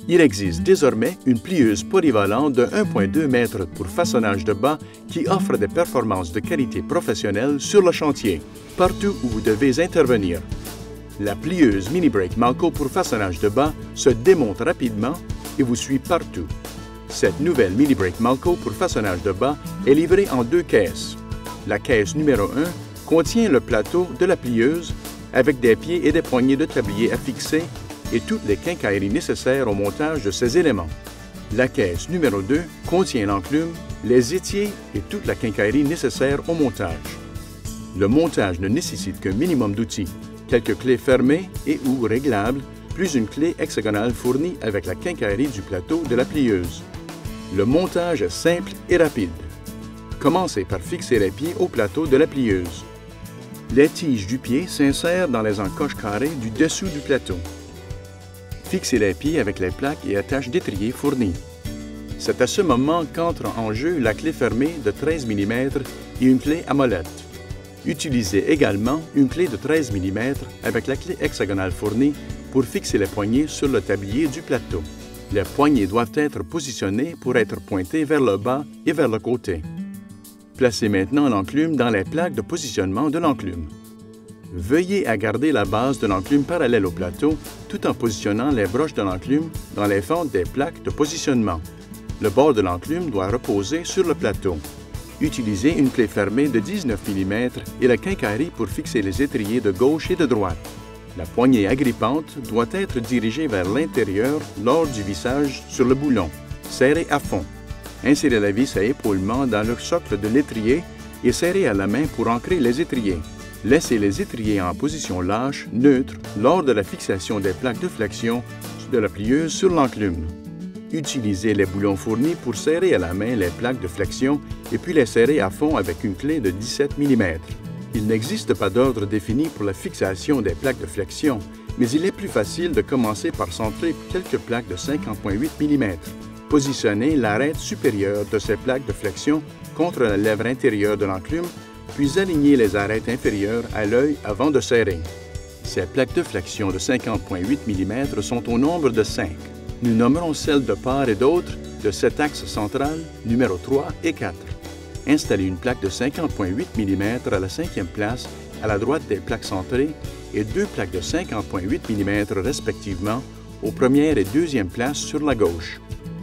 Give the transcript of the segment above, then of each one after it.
Il existe désormais une plieuse polyvalente de 1,2 m pour façonnage de bas qui offre des performances de qualité professionnelle sur le chantier, partout où vous devez intervenir. La plieuse mini-break Malco pour façonnage de bas se démonte rapidement et vous suit partout. Cette nouvelle mini-break Malco pour façonnage de bas est livrée en 2 caisses. La caisse numéro 1 contient le plateau de la plieuse avec des pieds et des poignées de tablier à fixer et toutes les quincailleries nécessaires au montage de ces éléments. La caisse numéro 2 contient l'enclume, les étiers et toute la quincaillerie nécessaire au montage. Le montage ne nécessite qu'un minimum d'outils, quelques clés fermées et ou réglables, plus une clé hexagonale fournie avec la quincaillerie du plateau de la plieuse. Le montage est simple et rapide. Commencez par fixer les pieds au plateau de la plieuse. Les tiges du pied s'insèrent dans les encoches carrées du dessous du plateau. Fixez les pieds avec les plaques et attaches d'étrier fournies. C'est à ce moment qu'entre en jeu la clé fermée de 13 mm et une clé à molette. Utilisez également une clé de 13 mm avec la clé hexagonale fournie pour fixer les poignées sur le tablier du plateau. Les poignées doivent être positionnées pour être pointées vers le bas et vers le côté. Placez maintenant l'enclume dans les plaques de positionnement de l'enclume. Veuillez à garder la base de l'enclume parallèle au plateau tout en positionnant les broches de l'enclume dans les fentes des plaques de positionnement. Le bord de l'enclume doit reposer sur le plateau. Utilisez une clé fermée de 19 mm et la quincaillerie pour fixer les étriers de gauche et de droite. La poignée agrippante doit être dirigée vers l'intérieur lors du vissage sur le boulon. Serrez à fond. Insérez la vis à épaulement dans le socle de l'étrier et serrez à la main pour ancrer les étriers. Laissez les étriers en position lâche, neutre, lors de la fixation des plaques de flexion de la plieuse sur l'enclume. Utilisez les boulons fournis pour serrer à la main les plaques de flexion et puis les serrer à fond avec une clé de 17 mm. Il n'existe pas d'ordre défini pour la fixation des plaques de flexion, mais il est plus facile de commencer par centrer quelques plaques de 50,8 mm. Positionnez l'arête supérieure de ces plaques de flexion contre la lèvre intérieure de l'enclume, puis alignez les arêtes inférieures à l'œil avant de serrer. Ces plaques de flexion de 50,8 mm sont au nombre de 5. Nous nommerons celles de part et d'autre de cet axe central, numéro 3 et 4. Installez une plaque de 50,8 mm à la 5e place, à la droite des plaques centrées, et 2 plaques de 50,8 mm respectivement, aux première et deuxième places sur la gauche.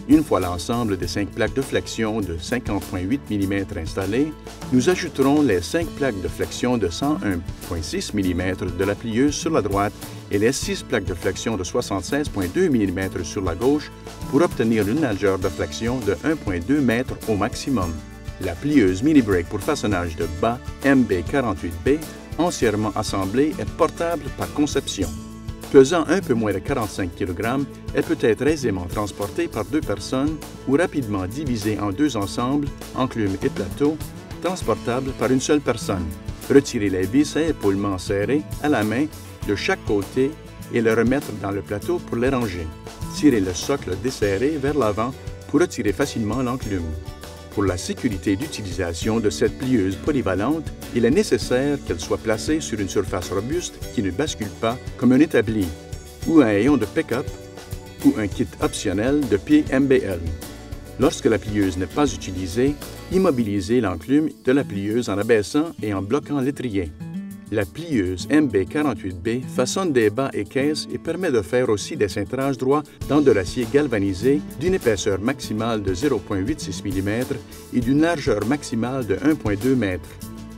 Une fois l'ensemble des 5 plaques de flexion de 50,8 mm installées, nous ajouterons les 5 plaques de flexion de 101,6 mm de la plieuse sur la droite et les 6 plaques de flexion de 76,2 mm sur la gauche pour obtenir une largeur de flexion de 1,2 m au maximum. La plieuse mini-break pour façonnage de bas MB48B, entièrement assemblée, est portable par conception. Pesant un peu moins de 45 kg, elle peut être aisément transportée par 2 personnes ou rapidement divisée en 2 ensembles, enclume et plateau, transportables par une seule personne. Retirez les vis à épaulement serrées à la main de chaque côté et les remettre dans le plateau pour les ranger. Tirez le socle desserré vers l'avant pour retirer facilement l'enclume. Pour la sécurité d'utilisation de cette plieuse polyvalente, il est nécessaire qu'elle soit placée sur une surface robuste qui ne bascule pas comme un établi, ou un hayon de pick-up, ou un kit optionnel de pied MBL. Lorsque la plieuse n'est pas utilisée, immobilisez l'enclume de la plieuse en abaissant et en bloquant l'étrier. La plieuse MB48B façonne des bas et caisses et permet de faire aussi des cintrages droits dans de l'acier galvanisé d'une épaisseur maximale de 0,86 mm et d'une largeur maximale de 1,2 m.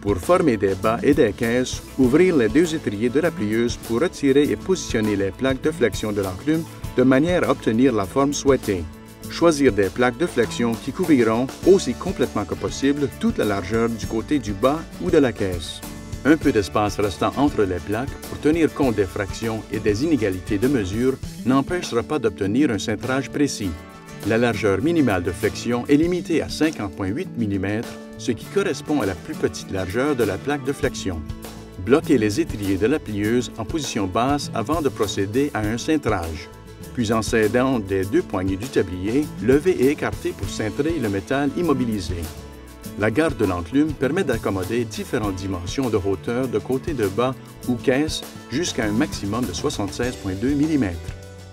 Pour former des bas et des caisses, ouvrir les 2 étriers de la plieuse pour retirer et positionner les plaques de flexion de l'enclume de manière à obtenir la forme souhaitée. Choisir des plaques de flexion qui couvriront aussi complètement que possible toute la largeur du côté du bas ou de la caisse. Un peu d'espace restant entre les plaques pour tenir compte des fractions et des inégalités de mesure n'empêchera pas d'obtenir un cintrage précis. La largeur minimale de flexion est limitée à 50,8 mm, ce qui correspond à la plus petite largeur de la plaque de flexion. Bloquez les étriers de la plieuse en position basse avant de procéder à un cintrage. Puis en s'aidant des 2 poignées du tablier, levez et écartez pour cintrer le métal immobilisé. La garde de l'enclume permet d'accommoder différentes dimensions de hauteur de côté de bas ou caisse jusqu'à un maximum de 76,2 mm.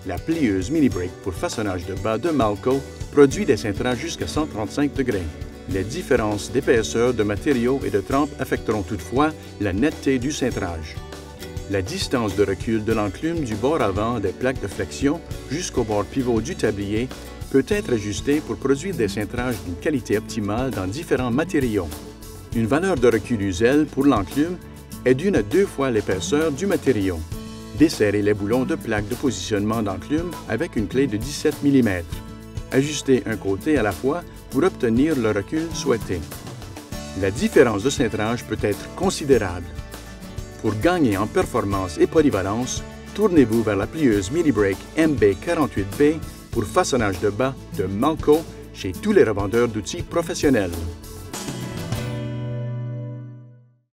La plieuse mini-break pour façonnage de bas de Malco produit des cintrages jusqu'à 135 degrés. Les différences d'épaisseur de matériaux et de trempe affecteront toutefois la netteté du cintrage. La distance de recul de l'enclume du bord avant des plaques de flexion jusqu'au bord pivot du tablier peut être ajustée pour produire des cintrages d'une qualité optimale dans différents matériaux. Une valeur de recul usuelle pour l'enclume est d'1 à 2 fois l'épaisseur du matériau. Desserrez les boulons de plaques de positionnement d'enclume avec une clé de 17 mm. Ajustez un côté à la fois pour obtenir le recul souhaité. La différence de cintrage peut être considérable. Pour gagner en performance et polyvalence, tournez-vous vers la plieuse mini-break MB48B pour façonnage de bas de Malco chez tous les revendeurs d'outils professionnels.